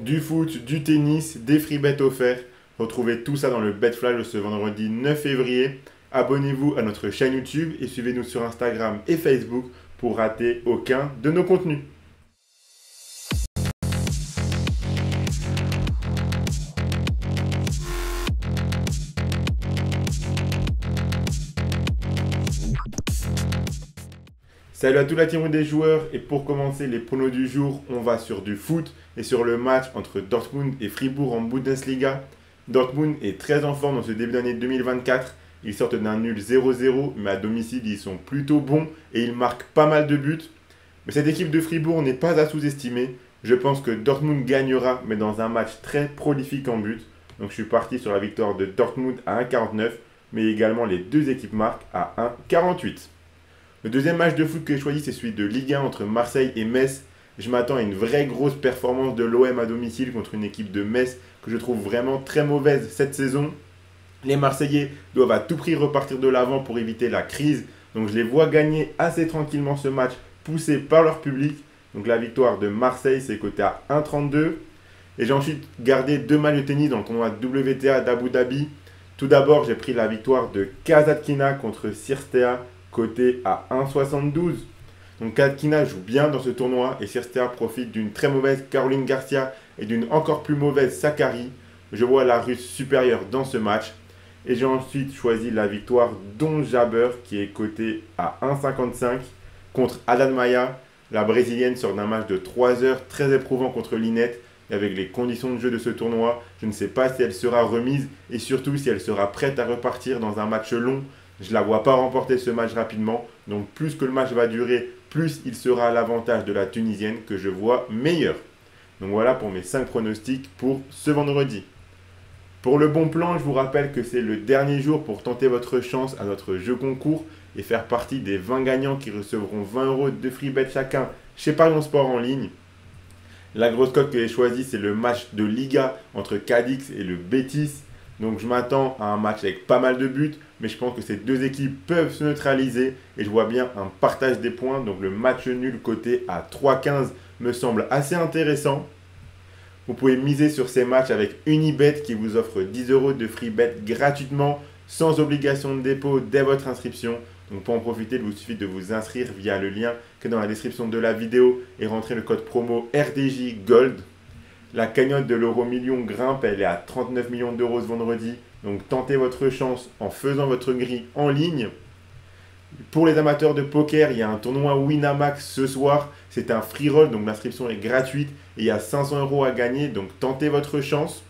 Du foot, du tennis, des free bets offerts. Retrouvez tout ça dans le Bet Flash de ce vendredi 9 février. Abonnez-vous à notre chaîne YouTube et suivez-nous sur Instagram et Facebook pour rater aucun de nos contenus. Salut à toute la team des joueurs, et pour commencer les pronos du jour, on va sur du foot et sur le match entre Dortmund et Fribourg en Bundesliga. Dortmund est très en forme dans ce début d'année 2024, ils sortent d'un nul 0-0, mais à domicile ils sont plutôt bons et ils marquent pas mal de buts. Mais cette équipe de Fribourg n'est pas à sous-estimer, je pense que Dortmund gagnera, mais dans un match très prolifique en buts. Donc je suis parti sur la victoire de Dortmund à 1,49, mais également les deux équipes marquent à 1,48. Le deuxième match de foot que j'ai choisi, c'est celui de Ligue 1 entre Marseille et Metz. Je m'attends à une vraie grosse performance de l'OM à domicile contre une équipe de Metz que je trouve vraiment très mauvaise cette saison. Les Marseillais doivent à tout prix repartir de l'avant pour éviter la crise. Donc je les vois gagner assez tranquillement ce match, poussé par leur public. Donc la victoire de Marseille, c'est coté à 1,32. Et j'ai ensuite gardé deux matchs de tennis dans le tournoi WTA d'Abu Dhabi. Tout d'abord, j'ai pris la victoire de Kasatkina contre Cirstea, coté à 1,72. Donc Kasatkina joue bien dans ce tournoi et Cirstea profite d'une très mauvaise Caroline Garcia et d'une encore plus mauvaise Sakkari. Je vois la Russe supérieure dans ce match. Et j'ai ensuite choisi la victoire d'Ons Jabeur qui est cotée à 1,55 contre Adan Maia. La Brésilienne sort d'un match de 3 heures très éprouvant contre Linette. Et avec les conditions de jeu de ce tournoi, je ne sais pas si elle sera remise et surtout si elle sera prête à repartir dans un match long. Je ne la vois pas remporter ce match rapidement. Donc plus que le match va durer, plus il sera à l'avantage de la Tunisienne que je vois meilleure. Donc voilà pour mes 5 pronostics pour ce vendredi. Pour le bon plan, je vous rappelle que c'est le dernier jour pour tenter votre chance à notre jeu concours et faire partie des 20 gagnants qui recevront 20 € de free bet chacun chez Parions Sport en ligne. La grosse cote que j'ai choisie, c'est le match de Liga entre Cadix et le Betis. Donc je m'attends à un match avec pas mal de buts, mais je pense que ces deux équipes peuvent se neutraliser et je vois bien un partage des points. Donc le match nul coté à 3,15 me semble assez intéressant. Vous pouvez miser sur ces matchs avec Unibet qui vous offre 10 € de free bet gratuitement, sans obligation de dépôt dès votre inscription. Donc pour en profiter, il vous suffit de vous inscrire via le lien qui est dans la description de la vidéo et rentrer le code promo RDJ Gold. La cagnotte de l'euro million grimpe, elle est à 39 millions d'euros ce vendredi. Donc tentez votre chance en faisant votre grille en ligne. Pour les amateurs de poker, il y a un tournoi Winamax ce soir. C'est un free roll, donc l'inscription est gratuite. Et il y a 500 € à gagner, donc tentez votre chance.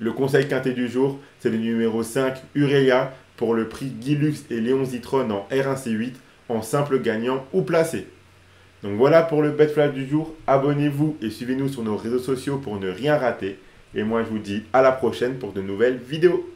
Le conseil quintet du jour, c'est le numéro 5, Urea, pour le prix Guilux et Léon Zitron en R1C8, en simple gagnant ou placé. Donc voilà pour le Bet Flash du jour. Abonnez-vous et suivez-nous sur nos réseaux sociaux pour ne rien rater. Et moi je vous dis à la prochaine pour de nouvelles vidéos.